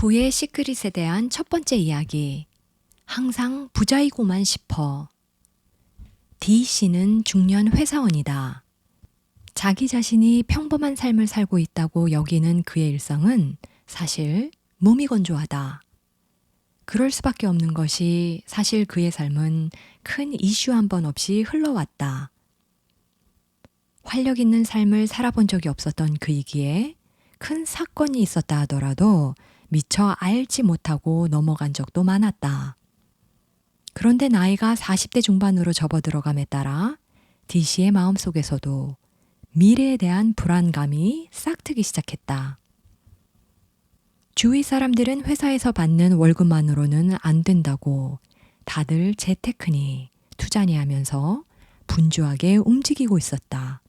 부의 시크릿에 대한 첫 번째 이야기. 항상 부자이고만 싶어. D씨는 중년 회사원이다. 자기 자신이 평범한 삶을 살고 있다고 여기는 그의 일상은 사실 무미건조하다. 그럴 수밖에 없는 것이 사실 그의 삶은 큰 이슈 한 번 없이 흘러왔다. 활력 있는 삶을 살아본 적이 없었던 그이기에 큰 사건이 있었다 하더라도 미처 알지 못하고 넘어간 적도 많았다. 그런데 나이가 40대 중반으로 접어들어감에 따라 D씨의 마음속에서도 미래에 대한 불안감이 싹트기 시작했다. 주위 사람들은 회사에서 받는 월급만으로는 안 된다고 다들 재테크니 투자니 하면서 분주하게 움직이고 있었다.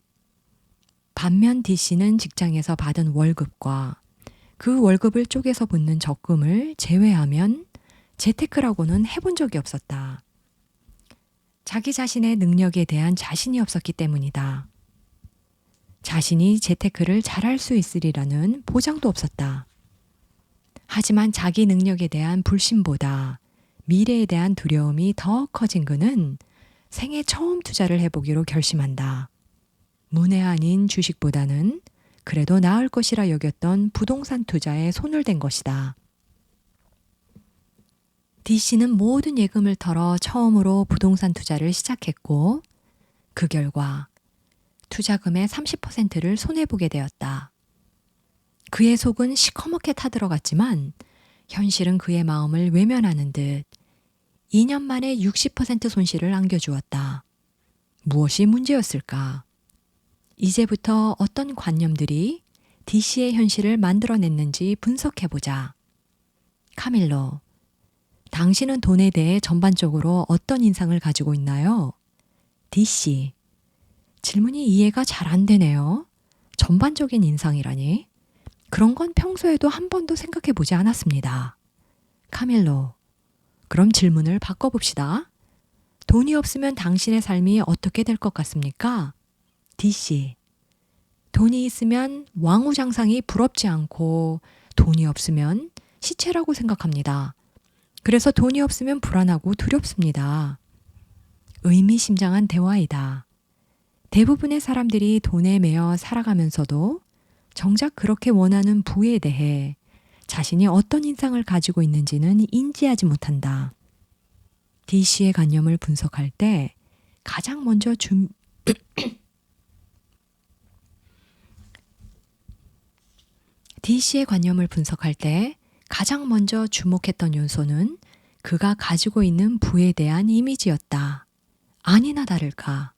반면 D씨는 직장에서 받은 월급과 그 월급을 쪼개서 붓는 적금을 제외하면 재테크라고는 해본 적이 없었다. 자기 자신의 능력에 대한 자신이 없었기 때문이다. 자신이 재테크를 잘할 수 있으리라는 보장도 없었다. 하지만 자기 능력에 대한 불신보다 미래에 대한 두려움이 더 커진 그는 생애 처음 투자를 해보기로 결심한다. 문외 아닌 주식보다는 그래도 나을 것이라 여겼던 부동산 투자에 손을 댄 것이다. D씨는 모든 예금을 털어 처음으로 부동산 투자를 시작했고 그 결과 투자금의 30%를 손해보게 되었다. 그의 속은 시커멓게 타들어갔지만 현실은 그의 마음을 외면하는 듯 2년 만에 60% 손실을 안겨주었다. 무엇이 문제였을까? 이제부터 어떤 관념들이 D씨의 현실을 만들어냈는지 분석해보자. 카밀로, 당신은 돈에 대해 전반적으로 어떤 인상을 가지고 있나요? D씨, 질문이 이해가 잘 안 되네요. 전반적인 인상이라니? 그런 건 평소에도 한 번도 생각해보지 않았습니다. 카밀로, 그럼 질문을 바꿔봅시다. 돈이 없으면 당신의 삶이 어떻게 될 것 같습니까? D씨, 돈이 있으면 왕우장상이 부럽지 않고 돈이 없으면 시체라고 생각합니다. 그래서 돈이 없으면 불안하고 두렵습니다. 의미심장한 대화이다. 대부분의 사람들이 돈에 매여 살아가면서도 정작 그렇게 원하는 부에 대해 자신이 어떤 인상을 가지고 있는지는 인지하지 못한다. D씨의 관념을 분석할 때 가장 먼저 D씨의 관념을 분석할 때 가장 먼저 주목했던 요소는 그가 가지고 있는 부에 대한 이미지였다. 아니나 다를까.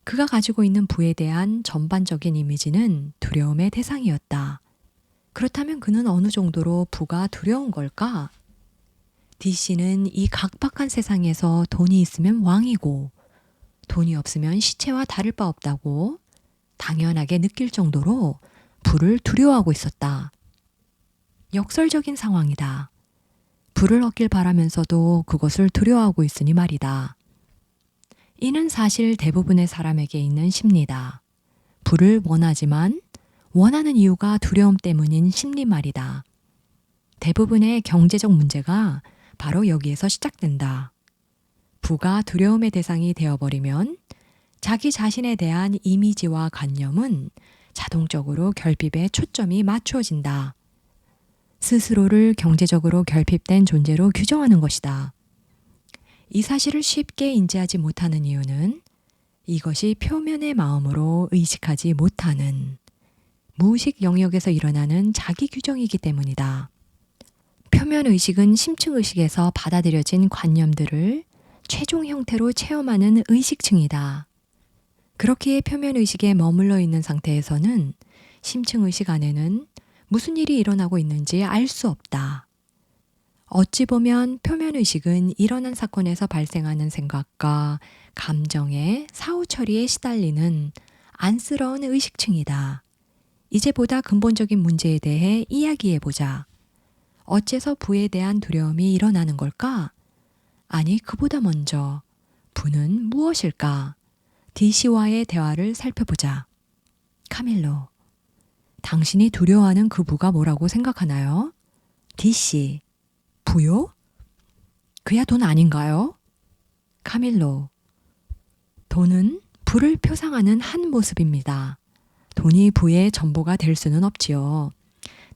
그가 가지고 있는 부에 대한 전반적인 이미지는 두려움의 대상이었다. 그렇다면 그는 어느 정도로 부가 두려운 걸까? D씨는 이 각박한 세상에서 돈이 있으면 왕이고 돈이 없으면 시체와 다를 바 없다고 당연하게 느낄 정도로 부를 두려워하고 있었다. 역설적인 상황이다. 부를 얻길 바라면서도 그것을 두려워하고 있으니 말이다. 이는 사실 대부분의 사람에게 있는 심리다. 부를 원하지만 원하는 이유가 두려움 때문인 심리 말이다. 대부분의 경제적 문제가 바로 여기에서 시작된다. 부가 두려움의 대상이 되어버리면 자기 자신에 대한 이미지와 관념은 자동적으로 결핍에 초점이 맞추어진다. 스스로를 경제적으로 결핍된 존재로 규정하는 것이다. 이 사실을 쉽게 인지하지 못하는 이유는 이것이 표면의 마음으로 의식하지 못하는 무의식 영역에서 일어나는 자기 규정이기 때문이다. 표면 의식은 심층 의식에서 받아들여진 관념들을 최종 형태로 체험하는 의식층이다. 그렇기에 표면 의식에 머물러 있는 상태에서는 심층 의식 안에는 무슨 일이 일어나고 있는지 알 수 없다. 어찌 보면 표면 의식은 일어난 사건에서 발생하는 생각과 감정의 사후 처리에 시달리는 안쓰러운 의식층이다. 이제 보다 근본적인 문제에 대해 이야기해보자. 어째서 부에 대한 두려움이 일어나는 걸까? 아니, 그보다 먼저 부는 무엇일까? D씨와의 대화를 살펴보자. 카밀로, 당신이 두려워하는 그 부가 뭐라고 생각하나요? D씨, 부요? 그야 돈 아닌가요? 카밀로, 돈은 부를 표상하는 한 모습입니다. 돈이 부의 전부가 될 수는 없지요.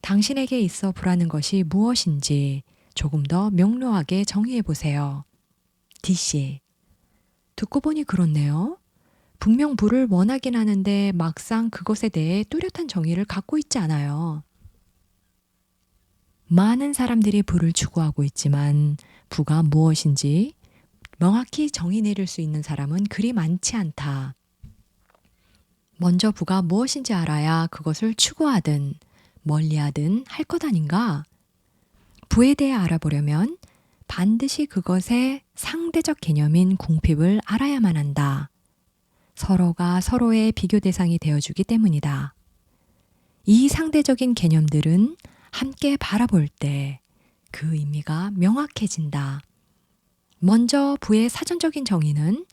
당신에게 있어 부라는 것이 무엇인지 조금 더 명료하게 정의해 보세요. D씨, 듣고 보니 그렇네요. 분명 부를 원하긴 하는데 막상 그것에 대해 뚜렷한 정의를 갖고 있지 않아요. 많은 사람들이 부를 추구하고 있지만 부가 무엇인지 명확히 정의 내릴 수 있는 사람은 그리 많지 않다. 먼저 부가 무엇인지 알아야 그것을 추구하든 멀리하든 할 것 아닌가? 부에 대해 알아보려면 반드시 그것의 상대적 개념인 궁핍을 알아야만 한다. 서로가 서로의 비교 대상이 되어주기 때문이다. 이 상대적인 개념들은 함께 바라볼 때 그 의미가 명확해진다. 먼저 부의 사전적인 정의는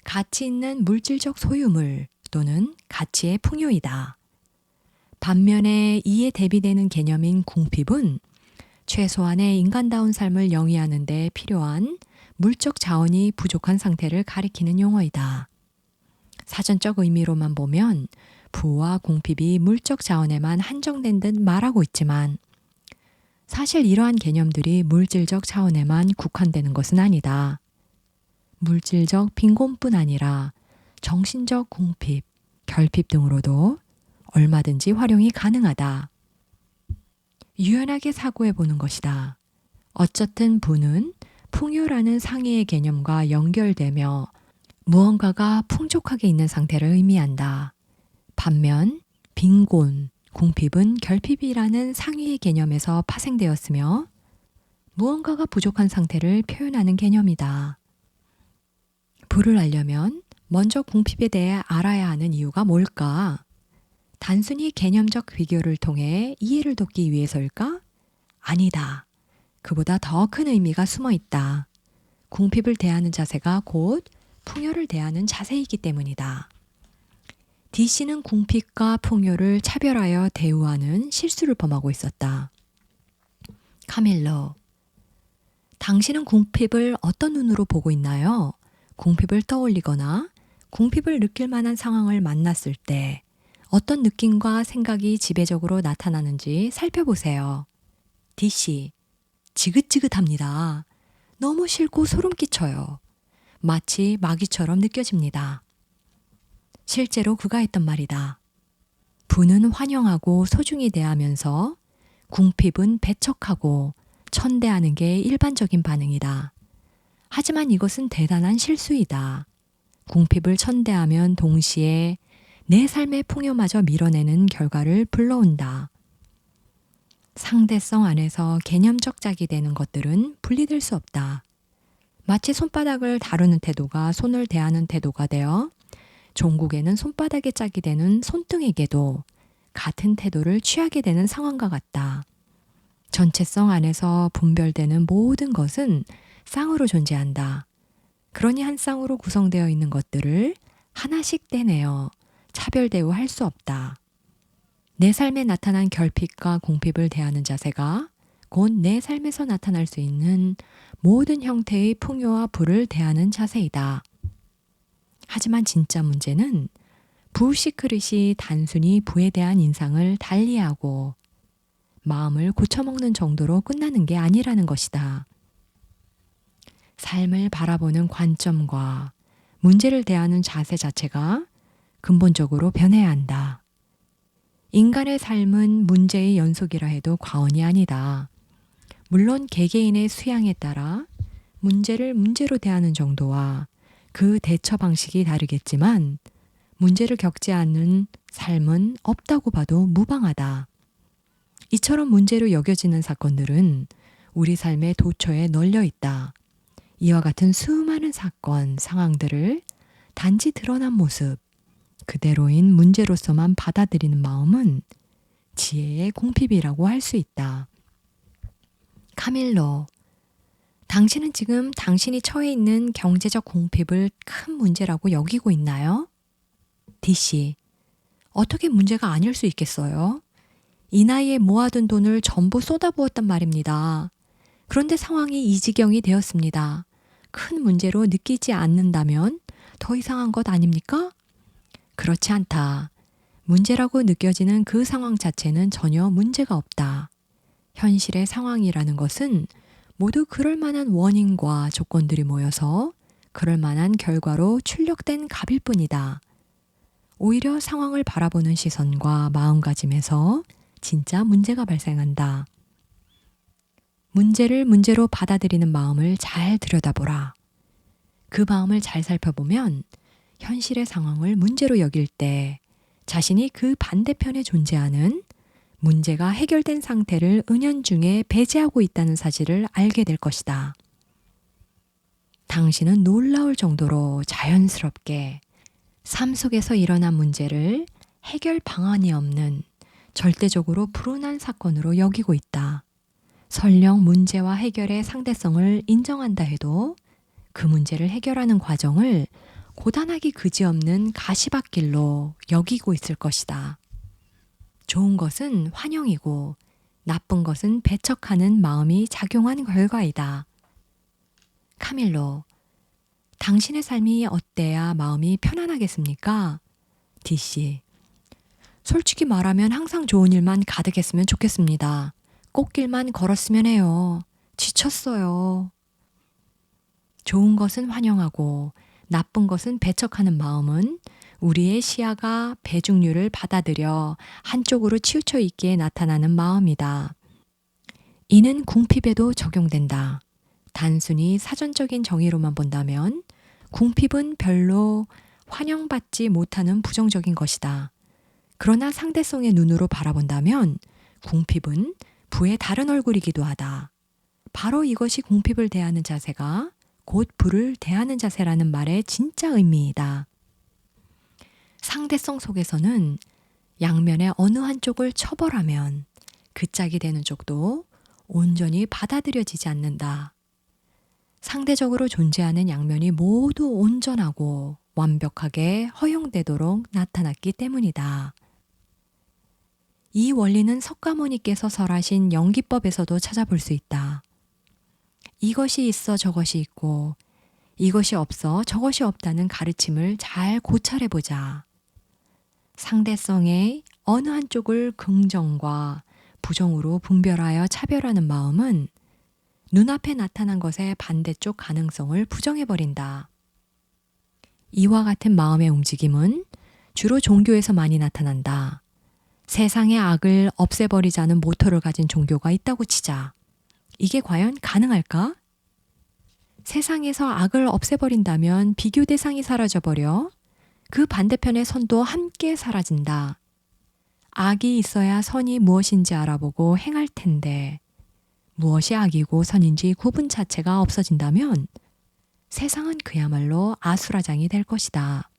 가치 있는 물질적 소유물 또는 가치의 풍요이다. 반면에 이에 대비되는 개념인 궁핍은 최소한의 인간다운 삶을 영위하는 데 필요한 물적 자원이 부족한 상태를 가리키는 용어이다. 사전적 의미로만 보면 부와 궁핍이 물적 자원에만 한정된 듯 말하고 있지만 사실 이러한 개념들이 물질적 차원에만 국한되는 것은 아니다. 물질적 빈곤뿐 아니라 정신적 궁핍, 결핍 등으로도 얼마든지 활용이 가능하다. 유연하게 사고해 보는 것이다. 어쨌든 부는 풍요라는 상위의 개념과 연결되며 무언가가 풍족하게 있는 상태를 의미한다. 반면 빈곤, 궁핍은 결핍이라는 상위의 개념에서 파생되었으며 무언가가 부족한 상태를 표현하는 개념이다. 부를 알려면 먼저 궁핍에 대해 알아야 하는 이유가 뭘까? 단순히 개념적 비교를 통해 이해를 돕기 위해서일까? 아니다. 그보다 더 큰 의미가 숨어 있다. 궁핍을 대하는 자세가 곧 풍요를 대하는 자세이기 때문이다. D씨는 궁핍과 풍요를 차별하여 대우하는 실수를 범하고 있었다. 카밀로, 당신은 궁핍을 어떤 눈으로 보고 있나요? 궁핍을 떠올리거나 궁핍을 느낄 만한 상황을 만났을 때 어떤 느낌과 생각이 지배적으로 나타나는지 살펴보세요. D씨, 지긋지긋합니다. 너무 싫고 소름 끼쳐요. 마치 마귀처럼 느껴집니다. 실제로 그가 했던 말이다. 부는 환영하고 소중히 대하면서 궁핍은 배척하고 천대하는 게 일반적인 반응이다. 하지만 이것은 대단한 실수이다. 궁핍을 천대하면 동시에 내 삶의 풍요마저 밀어내는 결과를 불러온다. 상대성 안에서 개념적 짝이 되는 것들은 분리될 수 없다. 마치 손바닥을 다루는 태도가 손을 대하는 태도가 되어 종국에는 손바닥에 짝이 되는 손등에게도 같은 태도를 취하게 되는 상황과 같다. 전체성 안에서 분별되는 모든 것은 쌍으로 존재한다. 그러니 한 쌍으로 구성되어 있는 것들을 하나씩 떼내어 차별 대우할 수 없다. 내 삶에 나타난 결핍과 궁핍을 대하는 자세가 곧 내 삶에서 나타날 수 있는 모든 형태의 풍요와 부를 대하는 자세이다. 하지만 진짜 문제는 부시크릿이 단순히 부에 대한 인상을 달리하고 마음을 고쳐먹는 정도로 끝나는 게 아니라는 것이다. 삶을 바라보는 관점과 문제를 대하는 자세 자체가 근본적으로 변해야 한다. 인간의 삶은 문제의 연속이라 해도 과언이 아니다. 물론 개개인의 수양에 따라 문제를 문제로 대하는 정도와 그 대처 방식이 다르겠지만 문제를 겪지 않는 삶은 없다고 봐도 무방하다. 이처럼 문제로 여겨지는 사건들은 우리 삶의 도처에 널려 있다. 이와 같은 수많은 사건, 상황들을 단지 드러난 모습, 그대로인 문제로서만 받아들이는 마음은 지혜의 궁핍이라고 할 수 있다. 카밀로, 당신은 지금 당신이 처해 있는 경제적 궁핍을 큰 문제라고 여기고 있나요? D씨, 어떻게 문제가 아닐 수 있겠어요? 이 나이에 모아둔 돈을 전부 쏟아부었단 말입니다. 그런데 상황이 이 지경이 되었습니다. 큰 문제로 느끼지 않는다면 더 이상한 것 아닙니까? 그렇지 않다. 문제라고 느껴지는 그 상황 자체는 전혀 문제가 없다. 현실의 상황이라는 것은 모두 그럴 만한 원인과 조건들이 모여서 그럴 만한 결과로 출력된 값일 뿐이다. 오히려 상황을 바라보는 시선과 마음가짐에서 진짜 문제가 발생한다. 문제를 문제로 받아들이는 마음을 잘 들여다보라. 그 마음을 잘 살펴보면 현실의 상황을 문제로 여길 때 자신이 그 반대편에 존재하는 문제가 해결된 상태를 은연중에 배제하고 있다는 사실을 알게 될 것이다. 당신은 놀라울 정도로 자연스럽게 삶 속에서 일어난 문제를 해결 방안이 없는 절대적으로 불운한 사건으로 여기고 있다. 설령 문제와 해결의 상대성을 인정한다 해도 그 문제를 해결하는 과정을 고단하기 그지없는 가시밭길로 여기고 있을 것이다. 좋은 것은 환영이고 나쁜 것은 배척하는 마음이 작용한 결과이다. 카밀로, 당신의 삶이 어때야 마음이 편안하겠습니까? D씨, 솔직히 말하면 항상 좋은 일만 가득했으면 좋겠습니다. 꽃길만 걸었으면 해요. 지쳤어요. 좋은 것은 환영하고 나쁜 것은 배척하는 마음은 우리의 시야가 배중률을 받아들여 한쪽으로 치우쳐 있기에 나타나는 마음이다. 이는 궁핍에도 적용된다. 단순히 사전적인 정의로만 본다면 궁핍은 별로 환영받지 못하는 부정적인 것이다. 그러나 상대성의 눈으로 바라본다면 궁핍은 부의 다른 얼굴이기도 하다. 바로 이것이 궁핍을 대하는 자세가 곧 부를 대하는 자세라는 말의 진짜 의미이다. 상대성 속에서는 양면의 어느 한쪽을 처벌하면 그 짝이 되는 쪽도 온전히 받아들여지지 않는다. 상대적으로 존재하는 양면이 모두 온전하고 완벽하게 허용되도록 나타났기 때문이다. 이 원리는 석가모니께서 설하신 연기법에서도 찾아볼 수 있다. 이것이 있어 저것이 있고 이것이 없어 저것이 없다는 가르침을 잘 고찰해보자. 상대성의 어느 한쪽을 긍정과 부정으로 분별하여 차별하는 마음은 눈앞에 나타난 것의 반대쪽 가능성을 부정해버린다. 이와 같은 마음의 움직임은 주로 종교에서 많이 나타난다. 세상의 악을 없애버리자는 모토를 가진 종교가 있다고 치자. 이게 과연 가능할까? 세상에서 악을 없애버린다면 비교 대상이 사라져버려 그 반대편의 선도 함께 사라진다. 악이 있어야 선이 무엇인지 알아보고 행할 텐데 무엇이 악이고 선인지 구분 자체가 없어진다면 세상은 그야말로 아수라장이 될 것이다.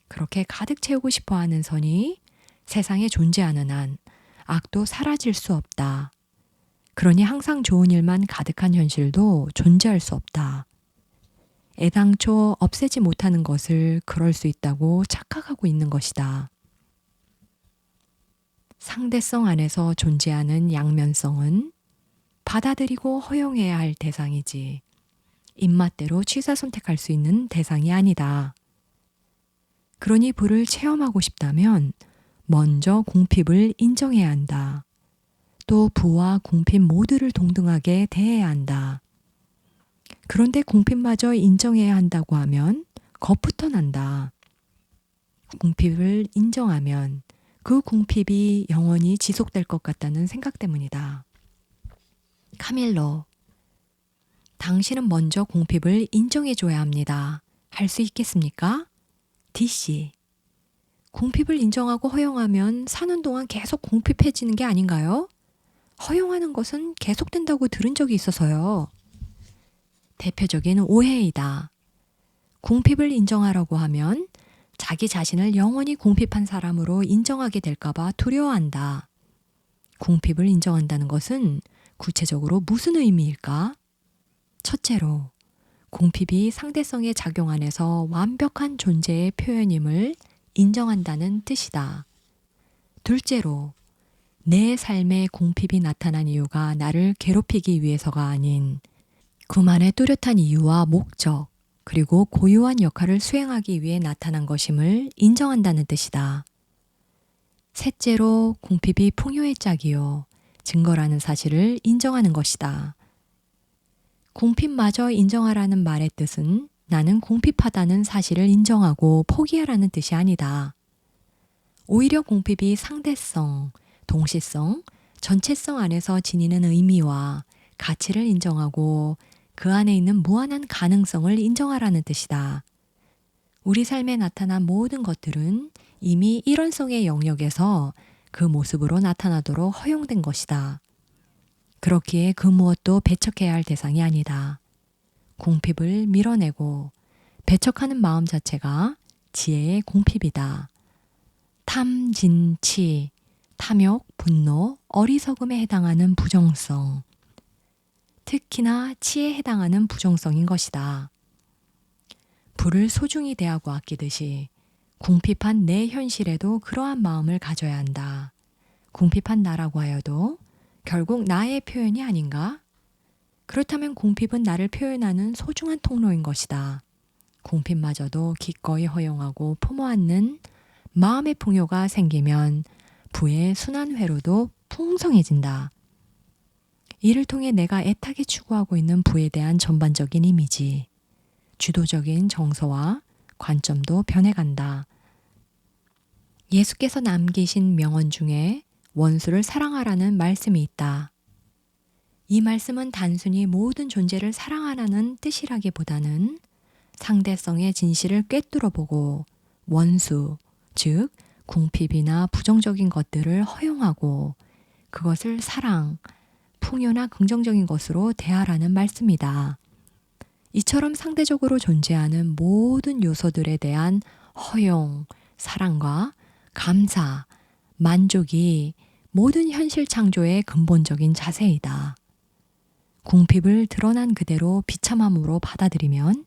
그렇게 가득 채우고 싶어하는 선이 세상에 존재하는 한 악도 사라질 수 없다. 그러니 항상 좋은 일만 가득한 현실도 존재할 수 없다. 애당초 없애지 못하는 것을 그럴 수 있다고 착각하고 있는 것이다. 상대성 안에서 존재하는 양면성은 받아들이고 허용해야 할 대상이지 입맛대로 취사 선택할 수 있는 대상이 아니다. 그러니 부를 체험하고 싶다면 먼저 궁핍을 인정해야 한다. 또 부와 궁핍 모두를 동등하게 대해야 한다. 그런데 궁핍마저 인정해야 한다고 하면 겁부터 난다. 궁핍을 인정하면 그 궁핍이 영원히 지속될 것 같다는 생각 때문이다. 카밀로, 당신은 먼저 궁핍을 인정해줘야 합니다. 할 수 있겠습니까? D씨, 궁핍을 인정하고 허용하면 사는 동안 계속 궁핍해지는 게 아닌가요? 허용하는 것은 계속된다고 들은 적이 있어서요. 대표적인 오해이다. 궁핍을 인정하라고 하면 자기 자신을 영원히 궁핍한 사람으로 인정하게 될까봐 두려워한다. 궁핍을 인정한다는 것은 구체적으로 무슨 의미일까? 첫째로, 궁핍이 상대성의 작용 안에서 완벽한 존재의 표현임을 인정한다는 뜻이다. 둘째로, 내 삶에 궁핍이 나타난 이유가 나를 괴롭히기 위해서가 아닌 그만의 뚜렷한 이유와 목적, 그리고 고유한 역할을 수행하기 위해 나타난 것임을 인정한다는 뜻이다. 셋째로 궁핍이 풍요의 짝이요, 증거라는 사실을 인정하는 것이다. 궁핍마저 인정하라는 말의 뜻은 나는 궁핍하다는 사실을 인정하고 포기하라는 뜻이 아니다. 오히려 궁핍이 상대성, 동시성, 전체성 안에서 지니는 의미와 가치를 인정하고 그 안에 있는 무한한 가능성을 인정하라는 뜻이다. 우리 삶에 나타난 모든 것들은 이미 일원성의 영역에서 그 모습으로 나타나도록 허용된 것이다. 그렇기에 그 무엇도 배척해야 할 대상이 아니다. 궁핍을 밀어내고 배척하는 마음 자체가 지혜의 궁핍이다. 탐, 진, 치, 탐욕, 분노, 어리석음에 해당하는 부정성, 특히나 치에 해당하는 부정성인 것이다. 부를 소중히 대하고 아끼듯이 궁핍한 내 현실에도 그러한 마음을 가져야 한다. 궁핍한 나라고 하여도 결국 나의 표현이 아닌가? 그렇다면 궁핍은 나를 표현하는 소중한 통로인 것이다. 궁핍마저도 기꺼이 허용하고 품어안는 마음의 풍요가 생기면 부의 순환 회로도 풍성해진다. 이를 통해 내가 애타게 추구하고 있는 부에 대한 전반적인 이미지, 주도적인 정서와 관점도 변해간다. 예수께서 남기신 명언 중에 원수를 사랑하라는 말씀이 있다. 이 말씀은 단순히 모든 존재를 사랑하라는 뜻이라기보다는 상대성의 진실을 꿰뚫어보고 원수, 즉 궁핍이나 부정적인 것들을 허용하고 그것을 사랑, 풍요나 긍정적인 것으로 대하라는 말씀이다. 이처럼 상대적으로 존재하는 모든 요소들에 대한 허용, 사랑과 감사, 만족이 모든 현실 창조의 근본적인 자세이다. 궁핍을 드러난 그대로 비참함으로 받아들이면,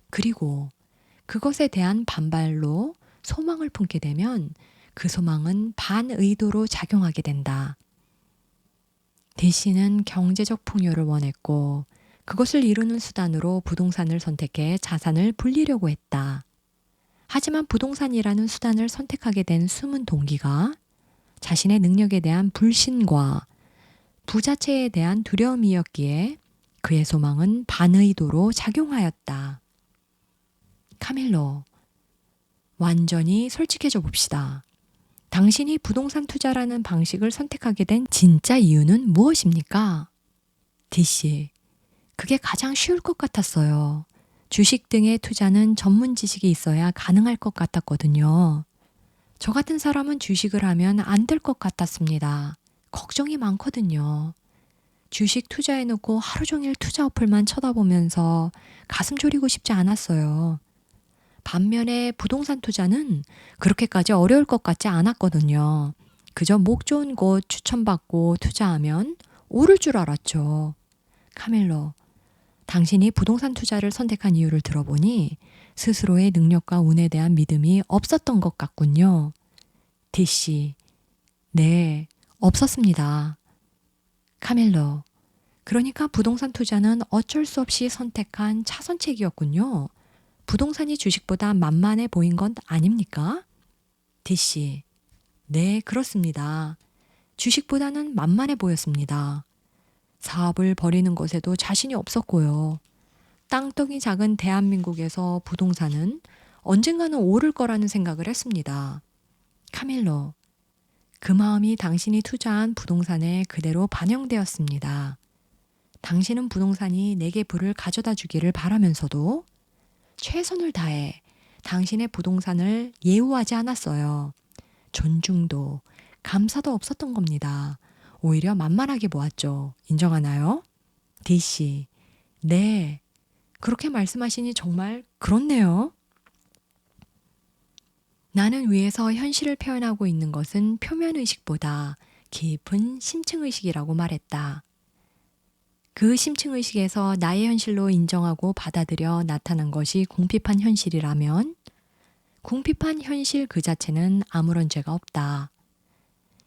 그리고 그것에 대한 반발로 소망을 품게 되면 그 소망은 반의도로 작용하게 된다. 대씨는 경제적 풍요를 원했고 그것을 이루는 수단으로 부동산을 선택해 자산을 불리려고 했다. 하지만 부동산이라는 수단을 선택하게 된 숨은 동기가 자신의 능력에 대한 불신과 부 자체에 대한 두려움이었기에 그의 소망은 반의도로 작용하였다. 카밀로, 완전히 솔직해져 봅시다. 당신이 부동산 투자라는 방식을 선택하게 된 진짜 이유는 무엇입니까? D씨, 그게 가장 쉬울 것 같았어요. 주식 등의 투자는 전문 지식이 있어야 가능할 것 같았거든요. 저 같은 사람은 주식을 하면 안 될 것 같았습니다. 걱정이 많거든요. 주식 투자해놓고 하루 종일 투자 어플만 쳐다보면서 가슴 졸이고 싶지 않았어요. 반면에 부동산 투자는 그렇게까지 어려울 것 같지 않았거든요. 그저 목 좋은 곳 추천받고 투자하면 오를 줄 알았죠. 카밀로, 당신이 부동산 투자를 선택한 이유를 들어보니 스스로의 능력과 운에 대한 믿음이 없었던 것 같군요. D씨, 네, 없었습니다. 카밀로, 그러니까 부동산 투자는 어쩔 수 없이 선택한 차선책이었군요. 부동산이 주식보다 만만해 보인 건 아닙니까? D씨, 네, 그렇습니다. 주식보다는 만만해 보였습니다. 사업을 벌이는 것에도 자신이 없었고요. 땅덩이 작은 대한민국에서 부동산은 언젠가는 오를 거라는 생각을 했습니다. 카밀로, 그 마음이 당신이 투자한 부동산에 그대로 반영되었습니다. 당신은 부동산이 내게 부를 가져다 주기를 바라면서도 최선을 다해 당신의 부동산을 예우하지 않았어요. 존중도 감사도 없었던 겁니다. 오히려 만만하게 보았죠. 인정하나요? D씨, 네, 그렇게 말씀하시니 정말 그렇네요. 나는 위에서 현실을 표현하고 있는 것은 표면의식보다 깊은 심층의식이라고 말했다. 그 심층의식에서 나의 현실로 인정하고 받아들여 나타난 것이 궁핍한 현실이라면 궁핍한 현실 그 자체는 아무런 죄가 없다.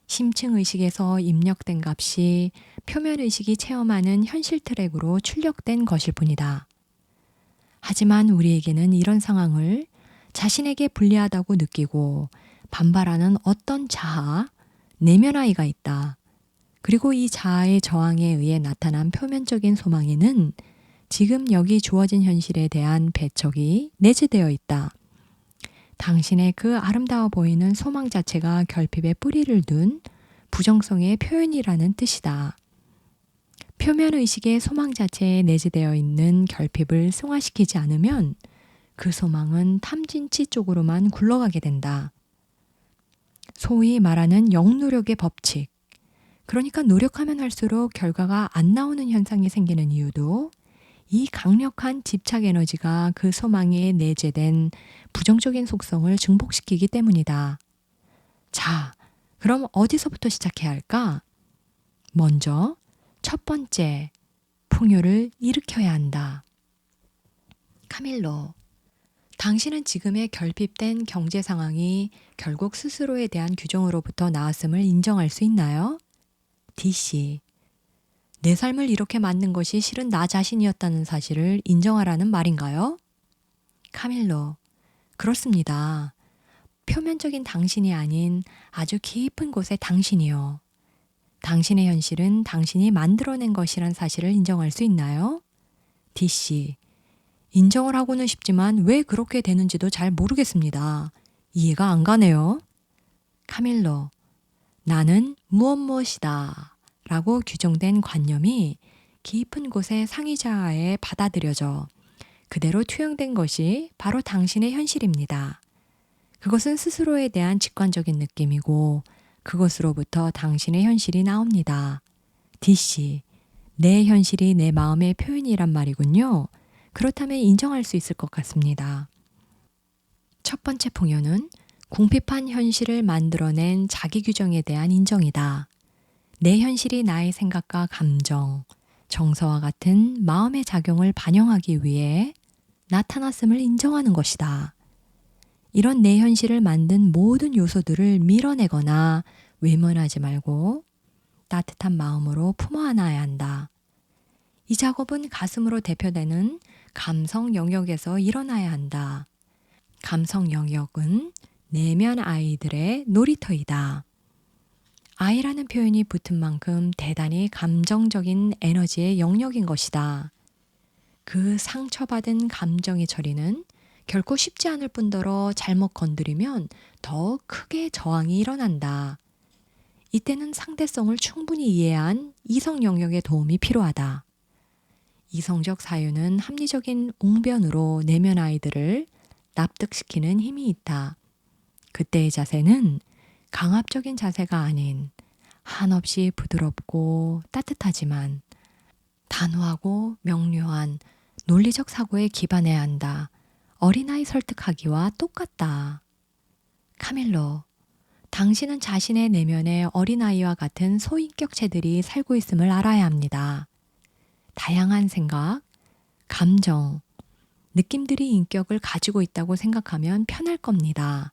심층 의식에서 입력된 값이 표면 의식이 체험하는 현실 트랙으로 출력된 것일 뿐이다. 하지만 우리에게는 이런 상황을 자신에게 불리하다고 느끼고 반발하는 어떤 자아, 내면 아이가 있다. 그리고 이 자아의 저항에 의해 나타난 표면적인 소망에는 지금 여기 주어진 현실에 대한 배척이 내재되어 있다. 당신의 그 아름다워 보이는 소망 자체가 결핍에 뿌리를 둔 부정성의 표현이라는 뜻이다. 표면 의식의 소망 자체에 내재되어 있는 결핍을 승화시키지 않으면 그 소망은 탐진치 쪽으로만 굴러가게 된다. 소위 말하는 역노력의 법칙. 그러니까 노력하면 할수록 결과가 안 나오는 현상이 생기는 이유도 이 강력한 집착 에너지가 그 소망에 내재된 부정적인 속성을 증폭시키기 때문이다. 자, 그럼 어디서부터 시작해야 할까? 먼저 첫 번째, 풍요를 일으켜야 한다. 카밀로, 당신은 지금의 결핍된 경제 상황이 결국 스스로에 대한 규정으로부터 나왔음을 인정할 수 있나요? D씨, 내 삶을 이렇게 만든 것이 실은 나 자신이었다는 사실을 인정하라는 말인가요? 카밀로, 그렇습니다. 표면적인 당신이 아닌 아주 깊은 곳의 당신이요. 당신의 현실은 당신이 만들어낸 것이란 사실을 인정할 수 있나요? D씨, 인정을 하고는 싶지만 왜 그렇게 되는지도 잘 모르겠습니다. 이해가 안 가네요. 카밀로, 나는 무엇이다 라고 규정된 관념이 깊은 곳의 상위자아에 받아들여져 그대로 투영된 것이 바로 당신의 현실입니다. 그것은 스스로에 대한 직관적인 느낌이고 그것으로부터 당신의 현실이 나옵니다. D씨, 내 현실이 내 마음의 표현이란 말이군요. 그렇다면 인정할 수 있을 것 같습니다. 첫 번째 풍요는 궁핍한 현실을 만들어낸 자기 규정에 대한 인정이다. 내 현실이 나의 생각과 감정, 정서와 같은 마음의 작용을 반영하기 위해 나타났음을 인정하는 것이다. 이런 내 현실을 만든 모든 요소들을 밀어내거나 외면하지 말고 따뜻한 마음으로 품어 안아야 한다. 이 작업은 가슴으로 대표되는 감성 영역에서 일어나야 한다. 감성 영역은 내면 아이들의 놀이터이다. 아이라는 표현이 붙은 만큼 대단히 감정적인 에너지의 영역인 것이다. 그 상처받은 감정의 처리는 결코 쉽지 않을 뿐더러 잘못 건드리면 더 크게 저항이 일어난다. 이때는 상대성을 충분히 이해한 이성 영역의 도움이 필요하다. 이성적 사유는 합리적인 웅변으로 내면 아이들을 납득시키는 힘이 있다. 그때의 자세는 강압적인 자세가 아닌 한없이 부드럽고 따뜻하지만 단호하고 명료한 논리적 사고에 기반해야 한다. 어린아이 설득하기와 똑같다. 카밀로, 당신은 자신의 내면에 어린아이와 같은 소인격체들이 살고 있음을 알아야 합니다. 다양한 생각, 감정, 느낌들이 인격을 가지고 있다고 생각하면 편할 겁니다.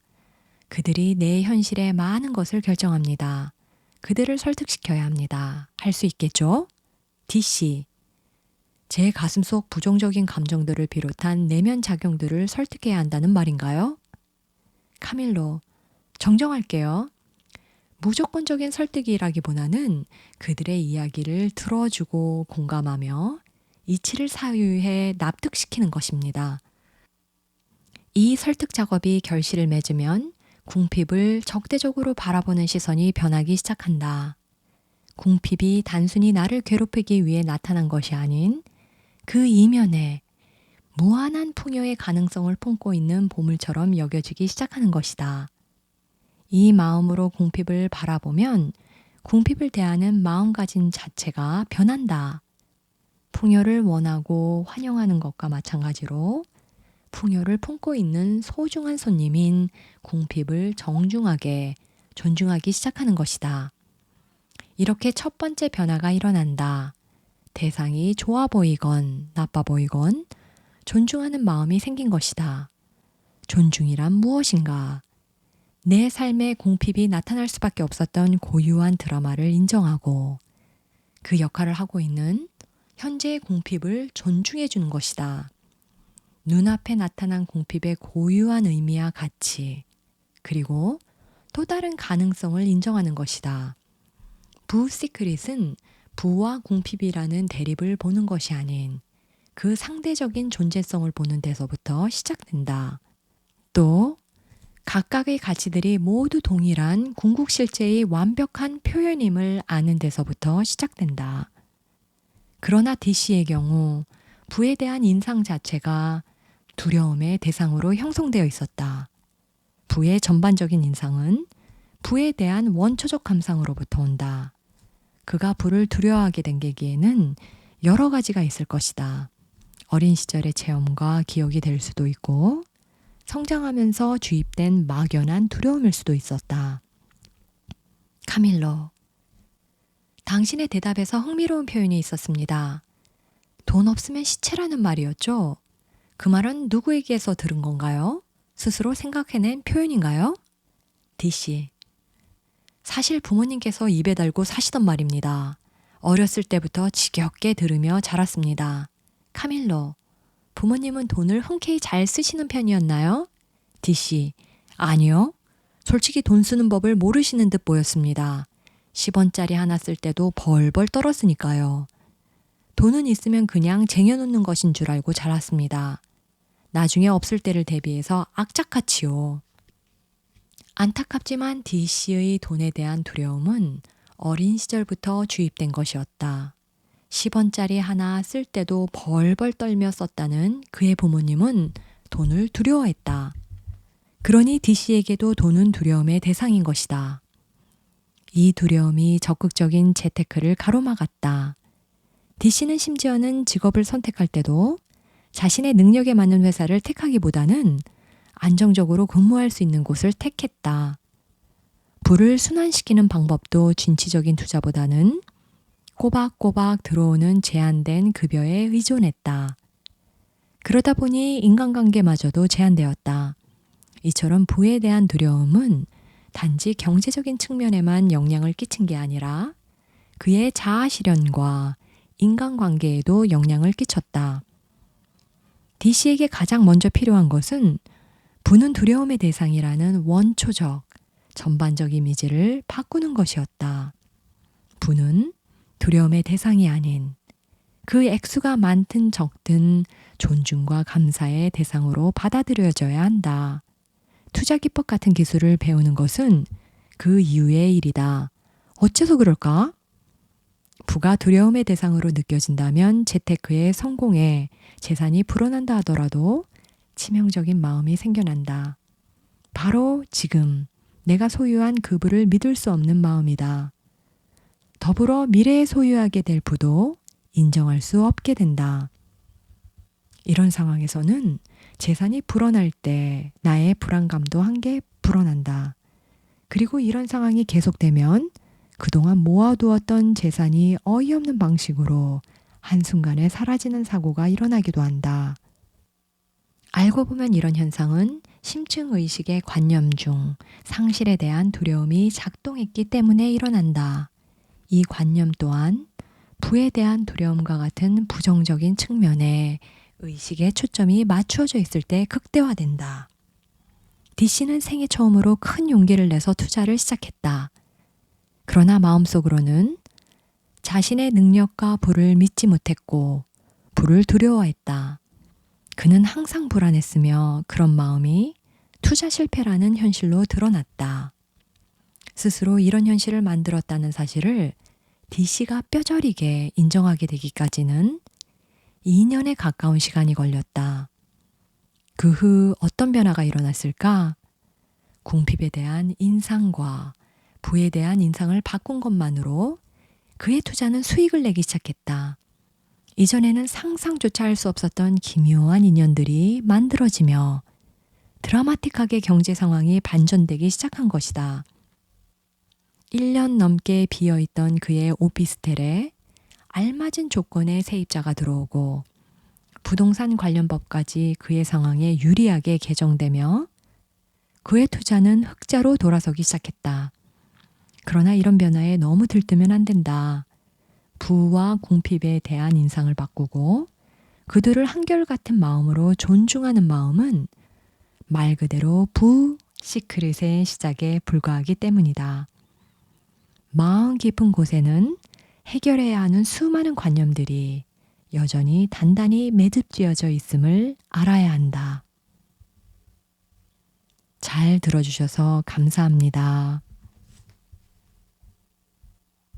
그들이 내 현실의 많은 것을 결정합니다. 그들을 설득시켜야 합니다. 할 수 있겠죠? D씨, 제 가슴속 부정적인 감정들을 비롯한 내면 작용들을 설득해야 한다는 말인가요? 카밀로, 정정할게요. 무조건적인 설득이라기보다는 그들의 이야기를 들어주고 공감하며 이치를 사유해 납득시키는 것입니다. 이 설득 작업이 결실을 맺으면 궁핍을 적대적으로 바라보는 시선이 변하기 시작한다. 궁핍이 단순히 나를 괴롭히기 위해 나타난 것이 아닌 그 이면에 무한한 풍요의 가능성을 품고 있는 보물처럼 여겨지기 시작하는 것이다. 이 마음으로 궁핍을 바라보면 궁핍을 대하는 마음가짐 자체가 변한다. 풍요를 원하고 환영하는 것과 마찬가지로 풍요를 품고 있는 소중한 손님인 궁핍을 정중하게 존중하기 시작하는 것이다. 이렇게 첫 번째 변화가 일어난다. 대상이 좋아 보이건 나빠 보이건 존중하는 마음이 생긴 것이다. 존중이란 무엇인가? 내 삶에 공핍이 나타날 수밖에 없었던 고유한 드라마를 인정하고 그 역할을 하고 있는 현재의 공핍을 존중해 주는 것이다. 눈앞에 나타난 공핍의 고유한 의미와 가치, 그리고 또 다른 가능성을 인정하는 것이다. 부시크릿은 부와 공핍이라는 대립을 보는 것이 아닌 그 상대적인 존재성을 보는 데서부터 시작된다. 또 각각의 가치들이 모두 동일한 궁극실제의 완벽한 표현임을 아는 데서부터 시작된다. 그러나 DC의 경우 부에 대한 인상 자체가 두려움의 대상으로 형성되어 있었다. 부의 전반적인 인상은 부에 대한 원초적 감상으로부터 온다. 그가 부를 두려워하게 된 계기에는 여러 가지가 있을 것이다. 어린 시절의 체험과 기억이 될 수도 있고 성장하면서 주입된 막연한 두려움일 수도 있었다. 카밀로, 당신의 대답에서 흥미로운 표현이 있었습니다. 돈 없으면 시체라는 말이었죠? 그 말은 누구에게서 들은 건가요? 스스로 생각해낸 표현인가요? DC, 사실 부모님께서 입에 달고 사시던 말입니다. 어렸을 때부터 지겹게 들으며 자랐습니다. 카밀로, 부모님은 돈을 흔쾌히 잘 쓰시는 편이었나요? DC, 아니요. 솔직히 돈 쓰는 법을 모르시는 듯 보였습니다. 10원짜리 하나 쓸 때도 벌벌 떨었으니까요. 돈은 있으면 그냥 쟁여놓는 것인 줄 알고 자랐습니다. 나중에 없을 때를 대비해서 악착같이요. 안타깝지만 DC의 돈에 대한 두려움은 어린 시절부터 주입된 것이었다. 10원짜리 하나 쓸 때도 벌벌 떨며 썼다는 그의 부모님은 돈을 두려워했다. 그러니 DC에게도 돈은 두려움의 대상인 것이다. 이 두려움이 적극적인 재테크를 가로막았다. DC는 심지어는 직업을 선택할 때도 자신의 능력에 맞는 회사를 택하기보다는 안정적으로 근무할 수 있는 곳을 택했다. 부를 순환시키는 방법도 진취적인 투자보다는 꼬박꼬박 들어오는 제한된 급여에 의존했다. 그러다 보니 인간관계마저도 제한되었다. 이처럼 부에 대한 두려움은 단지 경제적인 측면에만 영향을 끼친 게 아니라 그의 자아 실현과 인간관계에도 영향을 끼쳤다. DC에게 가장 먼저 필요한 것은 부는 두려움의 대상이라는 원초적, 전반적 이미지를 바꾸는 것이었다. 부는 두려움의 대상이 아닌 그 액수가 많든 적든 존중과 감사의 대상으로 받아들여져야 한다. 투자 기법 같은 기술을 배우는 것은 그 이유의 일이다. 어째서 그럴까? 부가 두려움의 대상으로 느껴진다면 재테크의 성공에 재산이 불어난다 하더라도 치명적인 마음이 생겨난다. 바로 지금 내가 소유한 그 부를 믿을 수 없는 마음이다. 더불어 미래에 소유하게 될 부도 인정할 수 없게 된다. 이런 상황에서는 재산이 불어날 때 나의 불안감도 함께 불어난다. 그리고 이런 상황이 계속되면 그동안 모아두었던 재산이 어이없는 방식으로 한순간에 사라지는 사고가 일어나기도 한다. 알고 보면 이런 현상은 심층의식의 관념 중 상실에 대한 두려움이 작동했기 때문에 일어난다. 이 관념 또한 부에 대한 두려움과 같은 부정적인 측면에 의식의 초점이 맞추어져 있을 때 극대화된다. DC는 생애 처음으로 큰 용기를 내서 투자를 시작했다. 그러나 마음속으로는 자신의 능력과 부를 믿지 못했고 부를 두려워했다. 그는 항상 불안했으며 그런 마음이 투자 실패라는 현실로 드러났다. 스스로 이런 현실을 만들었다는 사실을 DC가 뼈저리게 인정하게 되기까지는 2년에 가까운 시간이 걸렸다. 그 후 어떤 변화가 일어났을까? 궁핍에 대한 인상과 부에 대한 인상을 바꾼 것만으로 그의 투자는 수익을 내기 시작했다. 이전에는 상상조차 할 수 없었던 기묘한 인연들이 만들어지며 드라마틱하게 경제 상황이 반전되기 시작한 것이다. 1년 넘게 비어있던 그의 오피스텔에 알맞은 조건의 세입자가 들어오고 부동산 관련 법까지 그의 상황에 유리하게 개정되며 그의 투자는 흑자로 돌아서기 시작했다. 그러나 이런 변화에 너무 들뜨면 안 된다. 부와 궁핍에 대한 인상을 바꾸고 그들을 한결같은 마음으로 존중하는 마음은 말 그대로 부 시크릿의 시작에 불과하기 때문이다. 마음 깊은 곳에는 해결해야 하는 수많은 관념들이 여전히 단단히 매듭지어져 있음을 알아야 한다. 잘 들어주셔서 감사합니다.